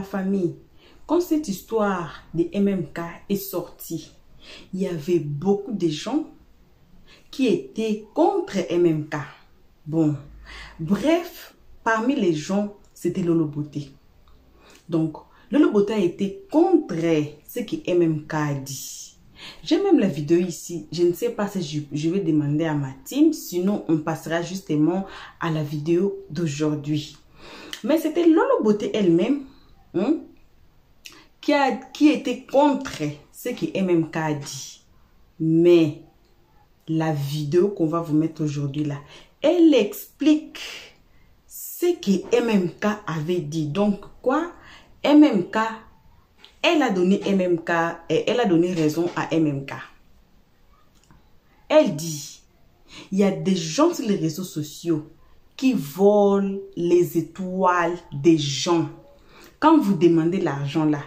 famille, quand cette histoire de MMK est sortie, il y avait beaucoup de gens qui étaient contre MMK. Bon, bref, parmi les gens, c'était Lolo Beauté. Donc, Lolo Beauté a été contre ce que MMK a dit. J'ai même la vidéo ici. Je ne sais pas si je vais demander à ma team. Sinon, on passera justement à la vidéo d'aujourd'hui. Mais c'était Lolo Beauté elle-même qui était contre ce que MMK a dit. Mais la vidéo qu'on va vous mettre aujourd'hui là, elle explique ce que MMK avait dit. Donc quoi? MMK, elle a donné raison à MMK. Elle dit, il y a des gens sur les réseaux sociaux qui volent les étoiles des gens. Quand vous demandez l'argent là,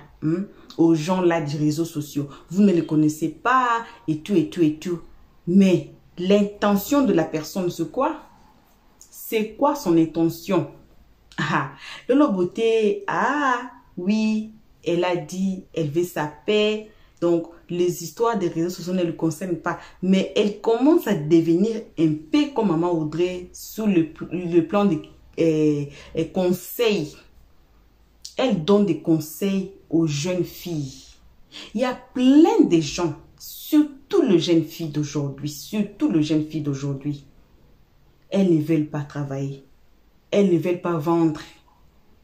aux gens là des réseaux sociaux, vous ne les connaissez pas et tout et tout et tout. Mais l'intention de la personne, c'est quoi? C'est quoi son intention? Ah, Lolo Beauté, oui, elle a dit, elle veut sa paix. Donc, les histoires des réseaux sociaux ne le concernent pas. Mais elle commence à devenir un peu comme Maman Audrey sur le plan des conseils. Elle donne des conseils aux jeunes filles. Il y a plein de gens, surtout les jeunes filles d'aujourd'hui, elles ne veulent pas travailler. Elles ne veulent pas vendre.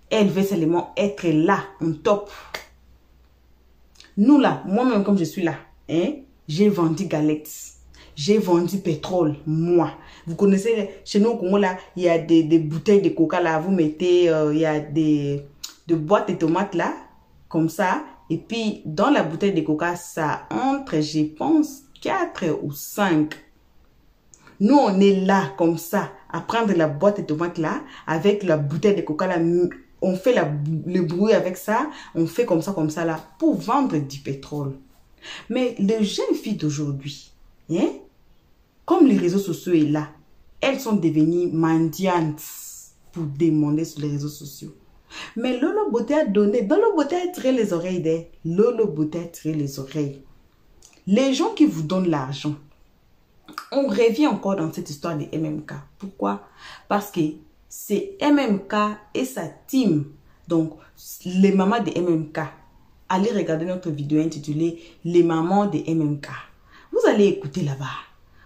Elles veulent seulement être là, en top. Nous là, moi-même comme je suis là, j'ai vendu galettes. J'ai vendu pétrole, moi. Vous connaissez, chez nous au Congo là, il y a des bouteilles de coca là, vous mettez, il y a des boîtes de tomates là, comme ça. Et puis, dans la bouteille de coca, ça entre, je pense, 4 ou 5. Nous, on est là, comme ça, à prendre la boîte de tomates là, avec la bouteille de coca là, on fait le bruit avec ça, on fait comme ça là, pour vendre du pétrole. Mais les jeunes filles d'aujourd'hui, comme les réseaux sociaux est là, elles sont devenues mendiantes pour demander sur les réseaux sociaux. Mais Lolo Beauté a donné, Lolo Beauté a tiré les oreilles Lolo Beauté a tiré les oreilles. Les gens qui vous donnent l'argent, on revient encore dans cette histoire de MMK. Pourquoi? Parce que c'est MMK et sa team, donc les mamans de MMK. Allez regarder notre vidéo intitulée « Les mamans de MMK ». Vous allez écouter là-bas.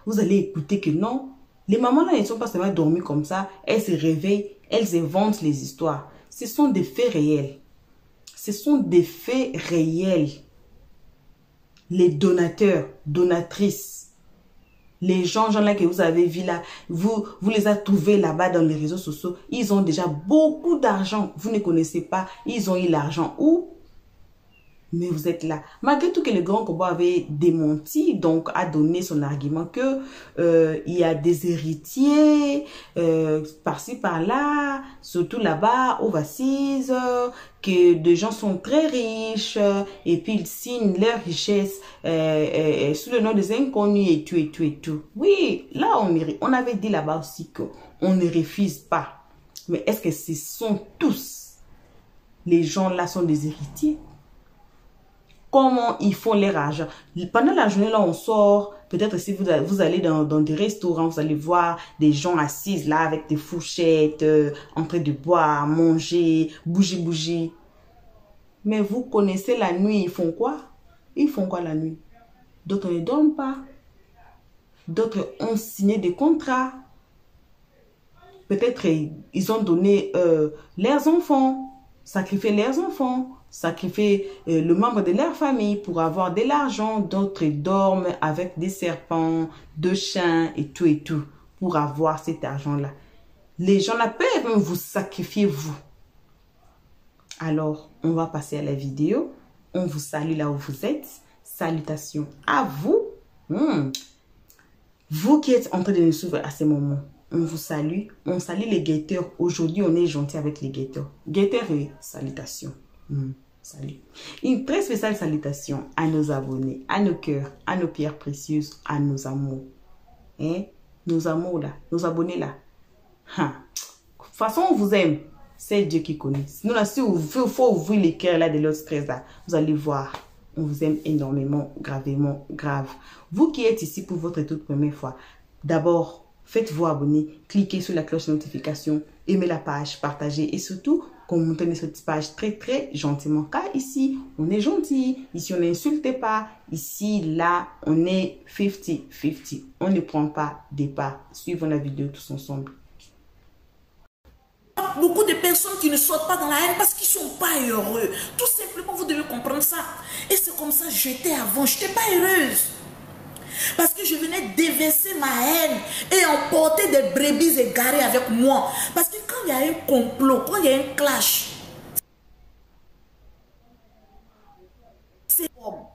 Vous allez écouter que non, les mamans là ne sont pas seulement dormies comme ça, elles se réveillent, elles inventent les histoires. Ce sont des faits réels. Ce sont des faits réels. Les donateurs, donatrices, les gens là que vous avez vus là, vous les avez trouvés là-bas dans les réseaux sociaux. Ils ont déjà beaucoup d'argent. Vous ne connaissez pas. Ils ont eu l'argent où? Mais vous êtes là. Malgré tout que le grand combat avait démenti, donc a donné son argument que il y a des héritiers par-ci par-là, surtout là-bas, overseas, que des gens sont très riches et puis ils signent leur richesse sous le nom des inconnus et tout et tout et tout. Oui, là on avait dit là-bas aussi qu'on ne refuse pas. Mais est-ce que ce sont tous les gens là sont des héritiers? Comment ils font leur argent? Pendant la journée, là, on sort. Peut-être si vous allez dans des restaurants, vous allez voir des gens assis là avec des fourchettes, en train de boire, manger, bouger. Mais vous connaissez la nuit, ils font quoi? Ils font quoi la nuit? D'autres ne dorment pas. D'autres ont signé des contrats. Peut-être ils ont donné leurs enfants, sacrifié leurs enfants. Sacrifier le membre de leur famille pour avoir de l'argent. D'autres dorment avec des serpents, des chiens et tout pour avoir cet argent-là. Les gens là peuvent même vous sacrifier vous. Alors, on va passer à la vidéo. On vous salue là où vous êtes. Salutations à vous. Vous qui êtes en train de nous suivre à ce moment. On vous salue. On salue les guetteurs. Aujourd'hui, on est gentil avec les guetteurs. Guetteurs et salutations. Salut. Une très spéciale salutation à nos abonnés, à nos cœurs, à nos pierres précieuses, à nos amours. Nos amours là, nos abonnés là. De toute façon, on vous aime. c'est Dieu qui connaît. Sinon, là, si il faut ouvrir les cœurs là de l'autre stress là, vous allez voir. On vous aime énormément, gravement, grave. Vous qui êtes ici pour votre toute première fois, d'abord, faites-vous abonner, cliquez sur la cloche de notification, aimez la page, partagez et surtout, commentez cette page très très gentiment. Car ici, on est gentil. Ici, on n'insulte pas. Ici, là, on est 50-50. On ne prend pas des pas. Suivons la vidéo tous ensemble. Beaucoup de personnes qui ne sortent pas dans la haine parce qu'ils ne sont pas heureux. Tout simplement, vous devez comprendre ça. Et c'est comme ça que j'étais avant. Je n'étais pas heureuse. Parce que je venais déverser ma haine et emporter des brebis égarées avec moi. Parce que quand il y a un complot, quand il y a un clash, c'est homme.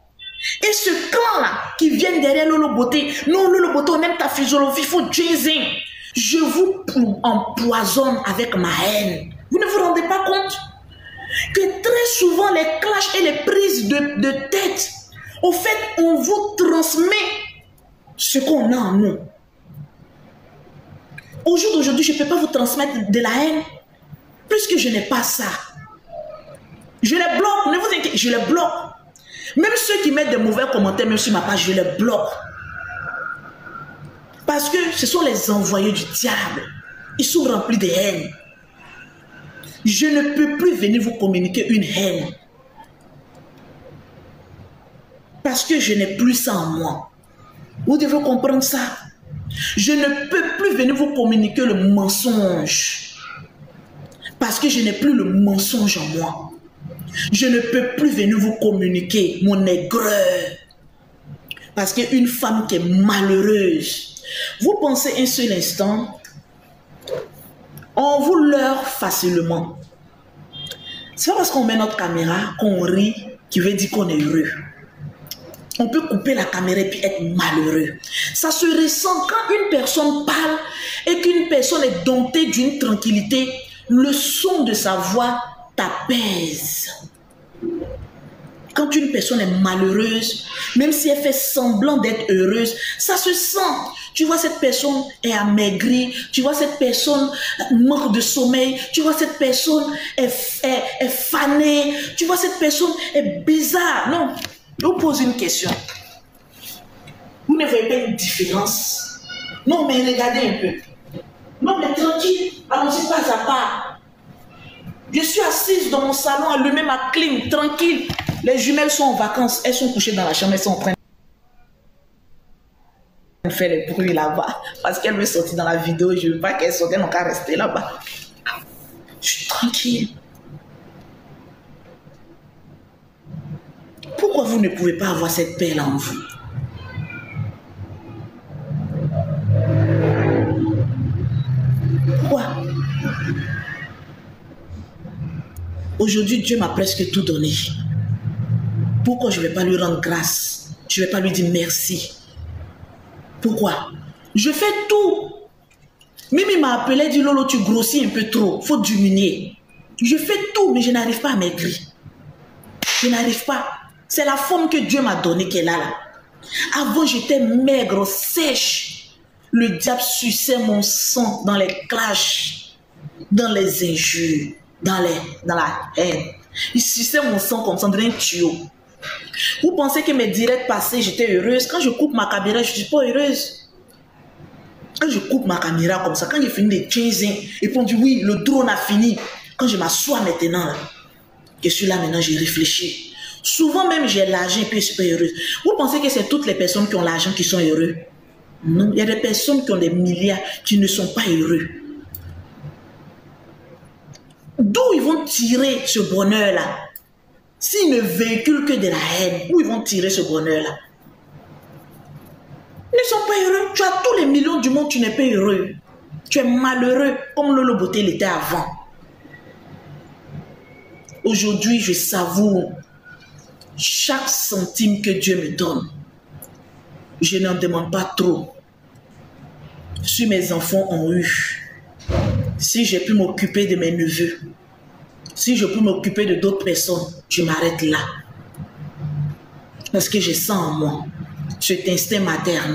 Et ce clan-là qui vient derrière Lolo Beauté, non, Lolo Beauté, on aime ta physiologie, il faut jazzing. Je vous empoisonne avec ma haine. Vous ne vous rendez pas compte que très souvent les clashs et les prises de tête, au fait, on vous transmet ce qu'on a en nous. Au jour d'aujourd'hui, je ne peux pas vous transmettre de la haine puisque je n'ai pas ça. Je les bloque, ne vous inquiétez, je les bloque. Même ceux qui mettent des mauvais commentaires, même sur ma page, je les bloque. Parce que ce sont les envoyés du diable. Ils sont remplis de haine. Je ne peux plus venir vous communiquer une haine. Parce que je n'ai plus ça en moi. Vous devez comprendre ça. Je ne peux plus venir vous communiquer le mensonge. Parce que je n'ai plus le mensonge en moi. Je ne peux plus venir vous communiquer mon aigreur. Parce qu'une femme qui est malheureuse, vous pensez un seul instant, on vous leurre facilement. C'est pas parce qu'on met notre caméra qu'on rit qui veut dire qu'on est heureux. On peut couper la caméra et puis être malheureux. Ça se ressent quand une personne parle et qu'une personne est domptée d'une tranquillité. Le son de sa voix t'apaise. Quand une personne est malheureuse, même si elle fait semblant d'être heureuse, ça se sent. Tu vois, cette personne est amaigrie. Tu vois, cette personne manque de sommeil. Tu vois, cette personne est fanée. Tu vois, cette personne est bizarre. Non. Je vous pose une question. Vous ne voyez pas une différence? Non, mais regardez un peu. Non, mais tranquille. Allons-y pas à pas. Je suis assise dans mon salon, allumé ma clim, tranquille. Les jumelles sont en vacances. Elles sont couchées dans la chambre. Elles sont en train de faire les bruits là-bas. Parce qu'elles veulent sortir dans la vidéo. Je ne veux pas qu'elles sortent. Elles n'ont qu'à rester là-bas. Je suis tranquille. Pourquoi vous ne pouvez pas avoir cette paix-là en vous? Pourquoi? Aujourd'hui, Dieu m'a presque tout donné. Pourquoi je ne vais pas lui rendre grâce? Je ne vais pas lui dire merci. Pourquoi? Je fais tout. Même il m'a appelé, dit Lolo, tu grossis un peu trop. Il faut diminuer. Je fais tout, mais je n'arrive pas à maigrir. Je n'arrive pas. C'est la forme que Dieu m'a donnée qui est là. Avant, j'étais maigre, sèche. Le diable suçait mon sang dans les clashs, dans les injures, dans la haine. Il suçait mon sang comme ça, dans un tuyau. Vous pensez que mes directs passés, j'étais heureuse? Quand je coupe ma caméra, je ne suis pas heureuse. Quand je coupe ma caméra comme ça, quand j'ai fini de chasing, et puis on dit oui, le drone a fini. Quand je m'assois maintenant, là, je suis là maintenant, j'ai réfléchi. Souvent même, j'ai l'argent et puis je suis pas heureuse. Vous pensez que c'est toutes les personnes qui ont l'argent qui sont heureux? Non, il y a des personnes qui ont des milliards qui ne sont pas heureux. D'où ils vont tirer ce bonheur-là? S'ils ne véhiculent que de la haine, où ils vont tirer ce bonheur-là? Ils ne sont pas heureux. Tu as tous les millions du monde, tu n'es pas heureux. Tu es malheureux comme Lolo Beauté l'était avant. Aujourd'hui, je savoure chaque centime que Dieu me donne. Je n'en demande pas trop. Si mes enfants ont eu, si j'ai pu m'occuper de mes neveux, si je peux m'occuper de d'autres personnes, je m'arrête là. Parce que je sens en moi cet instinct maternel.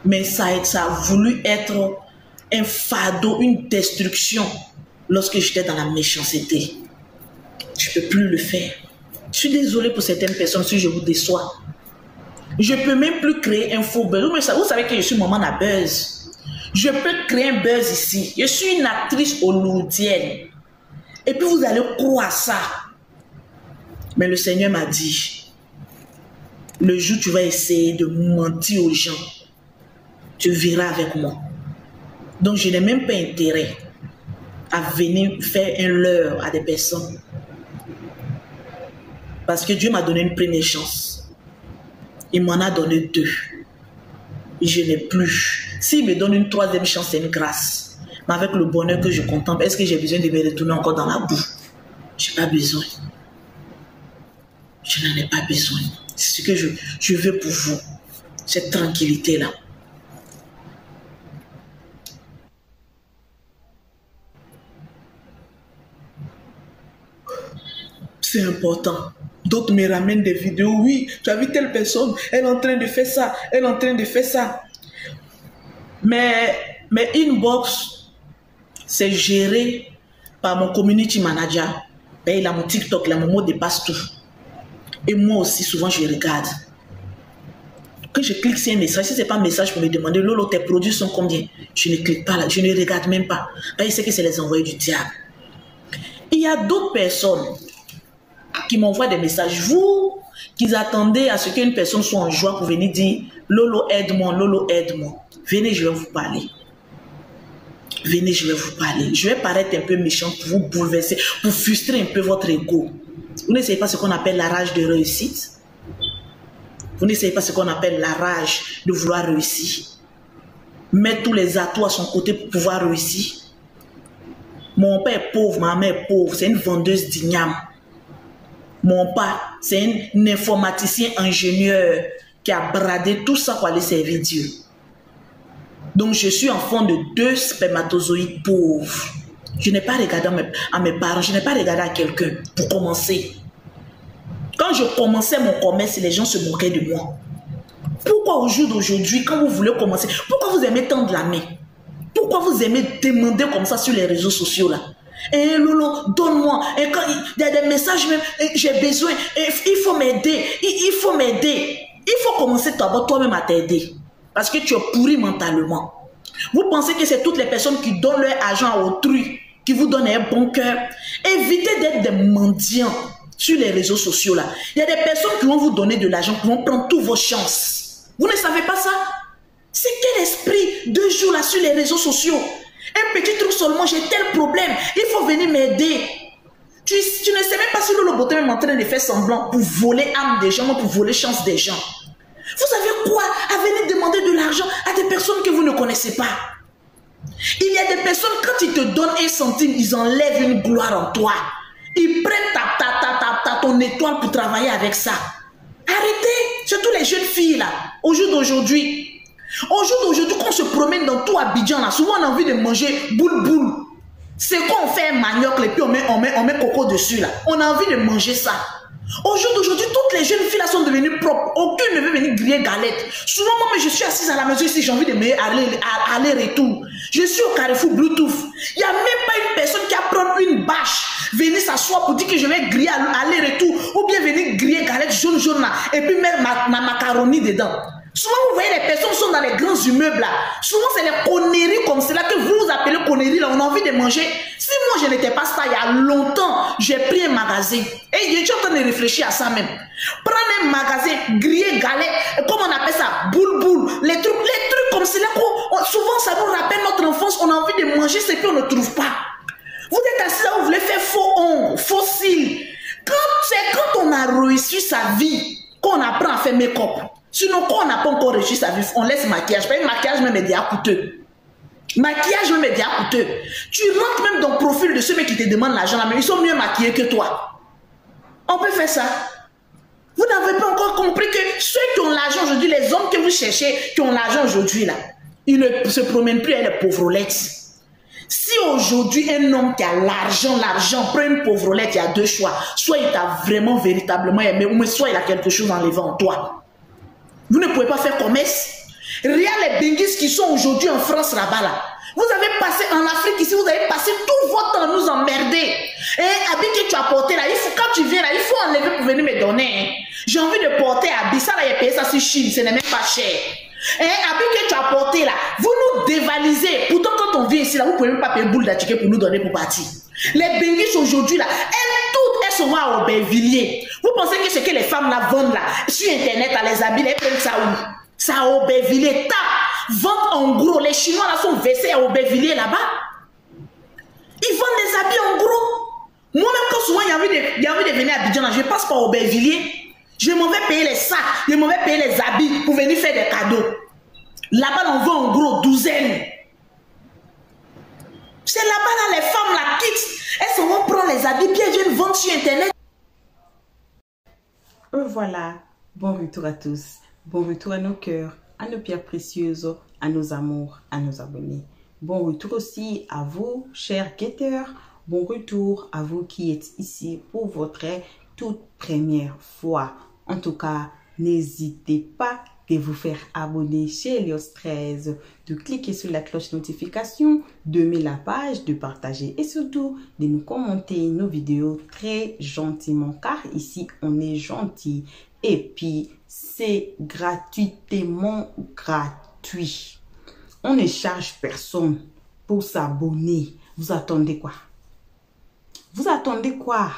Mais ça a voulu être un fardeau, une destruction lorsque j'étais dans la méchanceté. Je ne peux plus le faire. Je suis désolée pour certaines personnes si je vous déçois. Je ne peux même plus créer un faux buzz. Vous savez que je suis maman à buzz. Je peux créer un buzz ici. Je suis une actrice hollywoodienne. Et puis vous allez croire ça. Mais le Seigneur m'a dit, le jour où tu vas essayer de mentir aux gens, tu verras avec moi. Donc je n'ai même pas intérêt à venir faire un leurre à des personnes. Parce que Dieu m'a donné une première chance. Il m'en a donné 2. Je n'ai plus. S'il me donne une 3e chance, c'est une grâce. Mais avec le bonheur que je contemple, est-ce que j'ai besoin de me retourner encore dans la boue? Je n'ai pas besoin. Je n'en ai pas besoin. C'est ce que je veux pour vous. Cette tranquillité-là. C'est important. D'autres me ramènent des vidéos. Oui, tu as vu telle personne, elle est en train de faire ça, elle est en train de faire ça. Mais inbox, c'est géré par mon community manager. Ben, il a mon TikTok, là, mon mot dépasse tout. Et moi aussi, souvent, je regarde. Quand je clique sur un message, si ce n'est pas un message pour me demander, Lolo, tes produits sont combien? Je ne clique pas là, je ne regarde même pas. Ben, il sait que c'est les envoyés du diable. Il y a d'autres personnes qui m'envoient des messages, vous, qui attendez à ce qu'une personne soit en joie pour venir dire Lolo aide-moi, Lolo aide-moi. Venez, je vais vous parler. Venez, je vais vous parler. Je vais paraître un peu méchant pour vous bouleverser, pour frustrer un peu votre ego. Vous ne savez pas ce qu'on appelle la rage de réussite. Vous ne savez pas ce qu'on appelle la rage de vouloir réussir. Mettre tous les atouts à son côté pour pouvoir réussir. Mon père est pauvre, ma mère est pauvre, c'est une vendeuse d'igname. Mon père, c'est un informaticien ingénieur qui a bradé tout ça pour aller servir Dieu. Donc je suis enfant de 2 spermatozoïdes pauvres. Je n'ai pas regardé à mes parents, je n'ai pas regardé à quelqu'un pour commencer. Quand je commençais mon commerce, les gens se moquaient de moi. Pourquoi au jour d'aujourd'hui, quand vous voulez commencer, pourquoi vous aimez tendre la main? Pourquoi vous aimez demander comme ça sur les réseaux sociaux là? Eh Lolo, donne-moi. Et quand il y a des messages même, j'ai besoin, il faut m'aider, il faut m'aider. Il faut commencer toi-même à t'aider. Parce que tu es pourri mentalement. Vous pensez que c'est toutes les personnes qui donnent leur argent à autrui, qui vous donnent un bon cœur. Évitez d'être des mendiants sur les réseaux sociaux là. Il y a des personnes qui vont vous donner de l'argent, qui vont prendre toutes vos chances. Vous ne savez pas ça? C'est quel esprit 2 jours là sur les réseaux sociaux? Un petit truc seulement, j'ai tel problème, il faut venir m'aider. Tu ne sais même pas si le Botem est en train de faire semblant pour voler âme des gens, pour voler chance des gens. Vous savez quoi? À venir demander de l'argent à des personnes que vous ne connaissez pas. Il y a des personnes, quand ils te donnent 1 centime, ils enlèvent une gloire en toi. Ils prennent ton étoile pour travailler avec ça. Arrêtez, surtout les jeunes filles là, au jour d'aujourd'hui. Au jour d'aujourd'hui, quand on se promène dans tout Abidjan, là, souvent on a envie de manger boule. C'est quand on fait un manioc et puis on met coco dessus là. On a envie de manger ça. Au jour d'aujourd'hui, toutes les jeunes filles là sont devenues propres. Aucune ne veut venir griller galette. Souvent, moi, je suis assise à la maison ici, j'ai envie de me aller-retour. Je suis au Carrefour Bluetooth. Il n'y a même pas une personne qui a pris une bâche, venir s'asseoir pour dire que je vais griller aller-retour, ou bien venir griller galette jaune là, et puis mettre ma macaroni dedans. Souvent, vous voyez les personnes sont dans les grands immeubles là. Souvent, c'est les conneries comme cela que vous appelez conneries là. On a envie de manger. Si moi, je n'étais pas ça il y a longtemps, j'ai pris un magasin. Et je suis en train de réfléchir à ça même. Prendre un magasin, griller galette, comme on appelle ça, boule. Les trucs comme cela, souvent, ça nous rappelle notre enfance. On a envie de manger ce qu'on ne trouve pas. Vous êtes assis là, vous voulez faire faux ongles, faux cils. Quand on a réussi sa vie, qu'on apprend à faire make-up. Sinon, quand on n'a pas encore réussi sa vie, on laisse maquillage. Pas un maquillage même est déjà coûteux. Maquillage même est déjà coûteux. Tu rentres même dans le profil de ceux qui te demandent l'argent, mais ils sont mieux maquillés que toi. On peut faire ça. Vous n'avez pas encore compris que ceux qui ont l'argent aujourd'hui, les hommes que vous cherchez, qui ont l'argent aujourd'hui, là, ils ne se promènent plus avec les pauvrolettes. Si aujourd'hui, un homme qui a l'argent, prend une pauvrolette, il y a 2 choix. Soit il t'a vraiment, véritablement aimé, ou soit il a quelque chose enlevé en toi. Vous ne pouvez pas faire commerce. Regarde les bingis qui sont aujourd'hui en France là-bas là. Vous avez passé en Afrique ici, vous avez passé tout votre temps à nous emmerder. Et habit que tu as porté là, il faut, quand tu viens là, il faut enlever pour venir me donner. Hein. J'ai envie de porter habit, ça là, il a payé ça sur Chine, ce n'est même pas cher. Et habit que tu as porté là, vous nous dévalisez. Pourtant, quand on vient ici là, vous ne pouvez même pas payer boule d'attiquet pour nous donner pour partir. Les Benguiches aujourd'hui là, elles sont à Aubervilliers. Vous pensez que ce que les femmes là vendent là, sur internet, à les habits, elles prennent ça où? Ça à Aubervilliers, vendent en gros. Les Chinois là sont versés à Aubervilliers là-bas. Ils vendent des habits en gros. Moi-même, quand souvent il y a envie de venir à Abidjan, je passe par Aubervilliers. Je m'en vais payer les sacs, je m'en vais payer les habits pour venir faire des cadeaux. Là-bas, on vend en gros 12. C'est là-bas, là, les femmes la quittent. Elles s'en vont prendre les habits, puis elles viennent vendre sur Internet. Voilà. Bon retour à tous. Bon retour à nos cœurs, à nos pierres précieuses, à nos amours, à nos abonnés. Bon retour aussi à vous, chers guetteurs. Bon retour à vous qui êtes ici pour votre toute première fois. En tout cas, n'hésitez pas de vous faire abonner chez Elios 13, de cliquer sur la cloche notification, d'aimer la page, de partager et surtout de nous commenter nos vidéos très gentiment car ici on est gentil et puis c'est gratuitement gratuit. On ne charge personne pour s'abonner. Vous attendez quoi? Vous attendez quoi?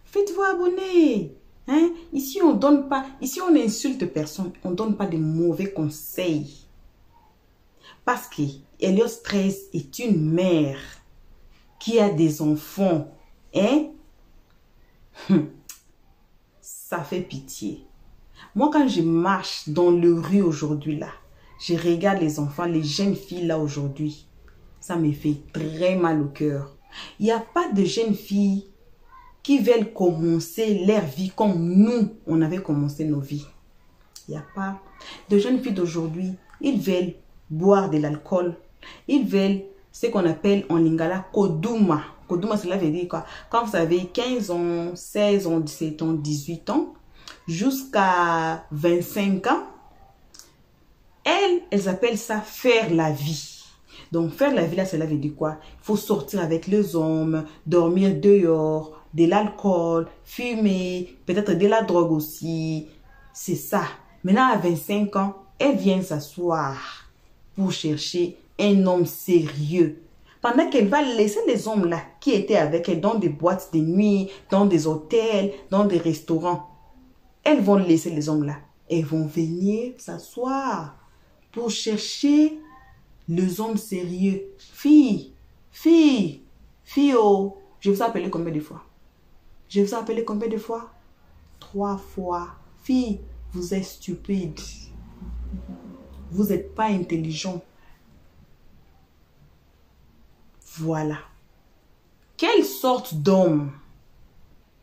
Faites-vous abonner. Hein? Ici, on donne pas, ici, on n'insulte personne. On ne donne pas de mauvais conseils. Parce que Elios 13 est une mère qui a des enfants. Hein? Ça fait pitié. Moi, quand je marche dans le rue aujourd'hui, là, je regarde les enfants, les jeunes filles là aujourd'hui. Ça me fait très mal au cœur. Il n'y a pas de jeunes filles qui veulent commencer leur vie comme nous, on avait commencé nos vies. Il n'y a pas de jeunes filles d'aujourd'hui. Ils veulent boire de l'alcool. Ils veulent ce qu'on appelle en lingala koduma. Koduma, cela veut dire quoi? Quand vous avez 15 ans, 16 ans, 17 ans, 18 ans, jusqu'à 25 ans, elles appellent ça faire la vie. Donc, faire la vie, là, cela veut dire quoi? Il faut sortir avec les hommes, dormir dehors, de l'alcool, fumer, peut-être de la drogue aussi. C'est ça. Maintenant, à 25 ans, elle vient s'asseoir pour chercher un homme sérieux. Pendant qu'elle va laisser les hommes là qui étaient avec elle dans des boîtes de nuit, dans des hôtels, dans des restaurants. Elles vont laisser les hommes là. Elles vont venir s'asseoir pour chercher les hommes sérieux. Fille, oh. Je vous ai appelé combien de fois? Je vous ai appelé combien de fois? 3 fois. Fille, vous êtes stupide. Vous n'êtes pas intelligent. Voilà. Quelle sorte d'homme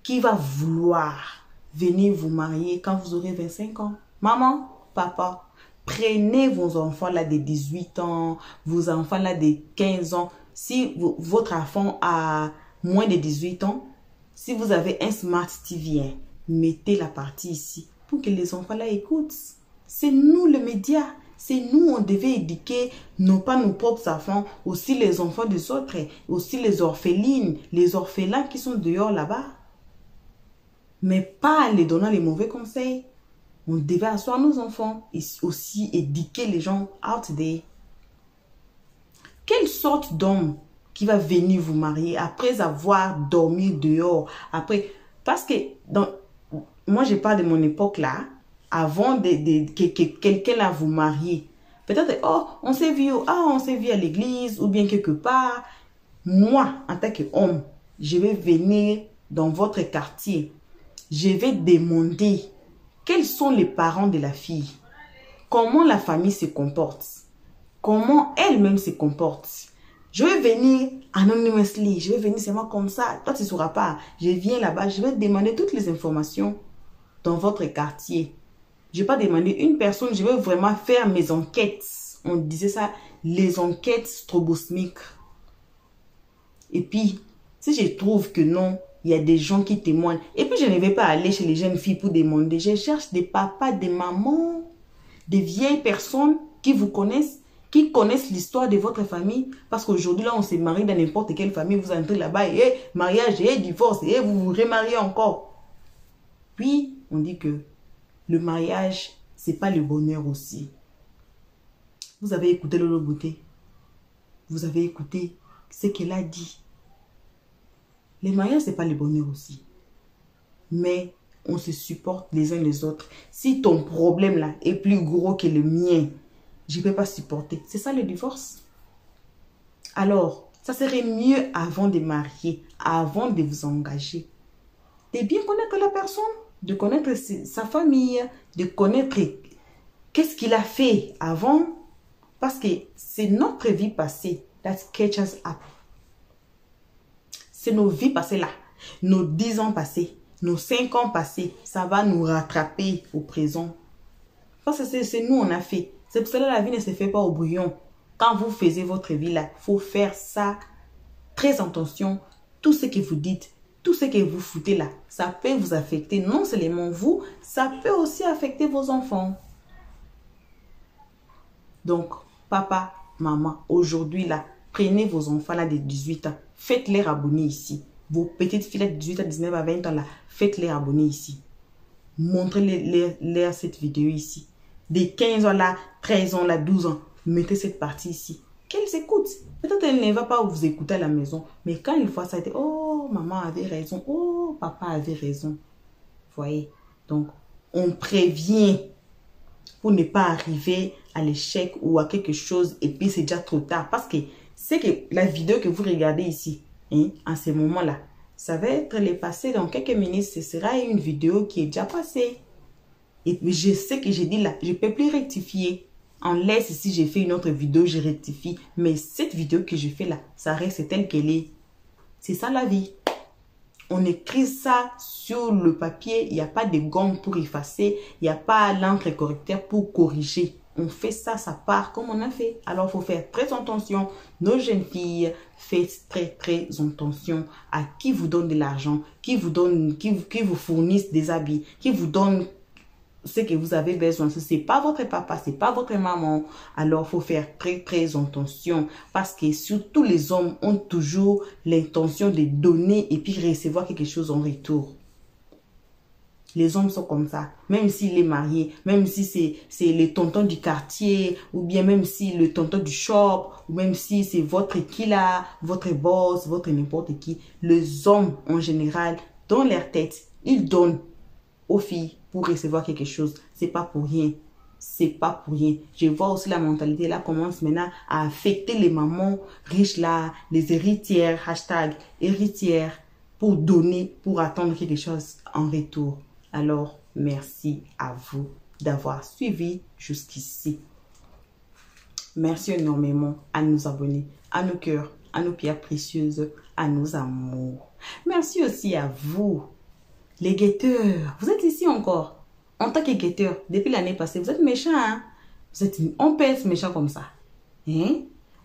qui va vouloir venir vous marier quand vous aurez 25 ans? Maman, papa, prenez vos enfants là de 18 ans, vos enfants là de 15 ans. Si votre enfant a moins de 18 ans, si vous avez un Smart TV, mettez la partie ici pour que les enfants là écoutent. C'est nous le média. C'est nous, on devait éduquer non pas nos propres enfants, aussi les enfants des autres, aussi les orphelines, les orphelins qui sont dehors là-bas. Mais pas en les donnant les mauvais conseils. On devait asseoir nos enfants et aussi éduquer les gens out there. Quelle sorte d'homme qui va venir vous marier après avoir dormi dehors? Après, parce que moi je parle de mon époque là, avant que quelqu'un là vous marie. Peut-être, oh, on s'est vu à l'église ou bien quelque part. Moi, en tant qu'homme, je vais venir dans votre quartier. Je vais demander quels sont les parents de la fille. Comment la famille se comporte. Comment elle-même se comporte. Je vais venir anonymously. Je vais venir seulement comme ça. Toi, tu ne sauras pas. Je viens là-bas. Je vais demander toutes les informations dans votre quartier. Je ne vais pas demander une personne. Je vais vraiment faire mes enquêtes. On disait ça, les enquêtes strobosmiques. Et puis, si je trouve que non, il y a des gens qui témoignent. Et puis, je ne vais pas aller chez les jeunes filles pour demander. Je cherche des papas, des mamans, des vieilles personnes qui vous connaissent qui connaissent l'histoire de votre famille. Parce qu'aujourd'hui, là, on s'est marié dans n'importe quelle famille. Vous entrez là-bas et mariage et divorce et vous vous remariez encore. Puis, on dit que le mariage, c'est pas le bonheur aussi. Vous avez écouté Lolo Beauté. Vous avez écouté ce qu'elle a dit. Les mariages, c'est pas le bonheur aussi. Mais on se supporte les uns les autres. Si ton problème là est plus gros que le mien, je ne peux pas supporter. C'est ça le divorce. Alors, ça serait mieux avant de marier, avant de vous engager, de bien connaître la personne, de connaître sa famille, de connaître qu'est-ce qu'il a fait avant. Parce que c'est notre vie passée that catch us up. C'est nos vies passées là, nos 10 ans passés, nos 5 ans passés, ça va nous rattraper au présent. Parce que c'est nous on a fait. C'est pour cela que la vie ne se fait pas au brouillon. Quand vous faisiez votre vie là, il faut faire ça très attention. Tout ce que vous dites, tout ce que vous foutez là, ça peut vous affecter non seulement vous, ça peut aussi affecter vos enfants. Donc, papa, maman, aujourd'hui là, prenez vos enfants là de 18 ans, faites-les abonner ici. Vos petites filles de 18 à 19 à 20 ans là, faites-les abonner ici. Montrez-leur cette vidéo ici. Des 15 ans là, 13 ans là, 12 ans, mettez cette partie ici. Qu'elles écoutent. Peut-être elle ne va pas vous écouter à la maison, mais quand une fois ça a été, oh, maman avait raison, oh, papa avait raison. Vous voyez? Donc, on prévient pour ne pas arriver à l'échec ou à quelque chose et puis c'est déjà trop tard. Parce que c'est que la vidéo que vous regardez ici, hein, en ce moment-là, ça va être les passés dans quelques minutes. Ce sera une vidéo qui est déjà passée. Et je sais que j'ai dit là, je ne peux plus rectifier. En laisse, si j'ai fait une autre vidéo, je rectifie. Mais cette vidéo que je fais là, ça reste telle qu'elle est. C'est ça la vie. On écrit ça sur le papier. Il n'y a pas de gomme pour effacer. Il n'y a pas l'encre correcteur pour corriger. On fait ça, ça part comme on a fait. Alors, il faut faire très attention. Nos jeunes filles, faites très attention à qui vous donne de l'argent, qui vous fournissent des habits, qui vous donne ce que vous avez besoin. Ce n'est pas votre papa, ce n'est pas votre maman. Alors, il faut faire très attention. Parce que surtout les hommes ont toujours l'intention de donner et puis recevoir quelque chose en retour. Les hommes sont comme ça. Même s'il est marié, même si c'est le tonton du quartier, ou bien même si le tonton du shop, ou même si c'est votre killer, votre boss, votre n'importe qui. Les hommes, en général, dans leur tête, ils donnent aux filles pour recevoir quelque chose. C'est pas pour rien. C'est pas pour rien. Je vois aussi la mentalité là commence maintenant à affecter les mamans riches là, les héritières, hashtag héritières, pour donner, pour attendre quelque chose en retour. Alors, merci à vous d'avoir suivi jusqu'ici. Merci énormément à nos abonnés, à nos cœurs, à nos pierres précieuses, à nos amours. Merci aussi à vous, les guetteurs. Vous êtes ici encore. En tant que guetteur, depuis l'année passée, vous êtes méchants. Hein? On peut être méchant comme ça. Hein?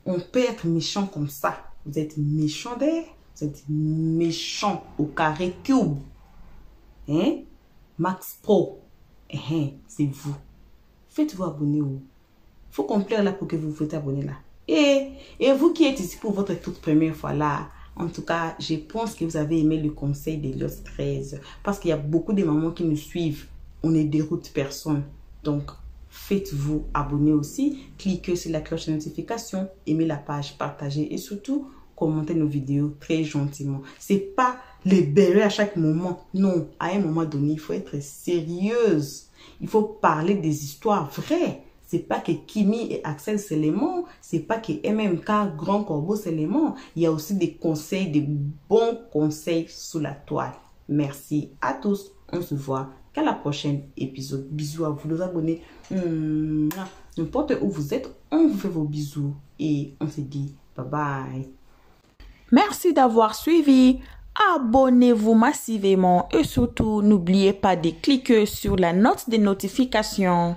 On peut être méchant comme ça. Vous êtes méchants d'air. Vous êtes méchants au carré cube. Hein? Max Pro, c'est vous. Faites-vous abonner. Il faut qu'on plaire là pour que vous vous faites abonner là. Et vous qui êtes ici pour votre toute première fois là, en tout cas, je pense que vous avez aimé le conseil de l'os 13. Parce qu'il y a beaucoup de mamans qui nous suivent. On ne déroute personne. Donc, faites-vous abonner aussi. Cliquez sur la cloche de notification. Aimez la page, partagez et surtout, commentez nos vidéos très gentiment. C'est pas les bérer à chaque moment. Non, à un moment donné, il faut être sérieuse. Il faut parler des histoires vraies. C'est pas que Kimi et Axel Sélément, c'est pas que MMK Grand Corbeau Sélément. Il y a aussi des conseils, des bons conseils sous la toile. Merci à tous. On se voit qu'à la prochaine épisode. Bisous à vous les abonnés. N'importe où vous êtes, on vous fait vos bisous et on se dit bye bye. Merci d'avoir suivi. Abonnez-vous massivement et surtout n'oubliez pas de cliquer sur la note de notification.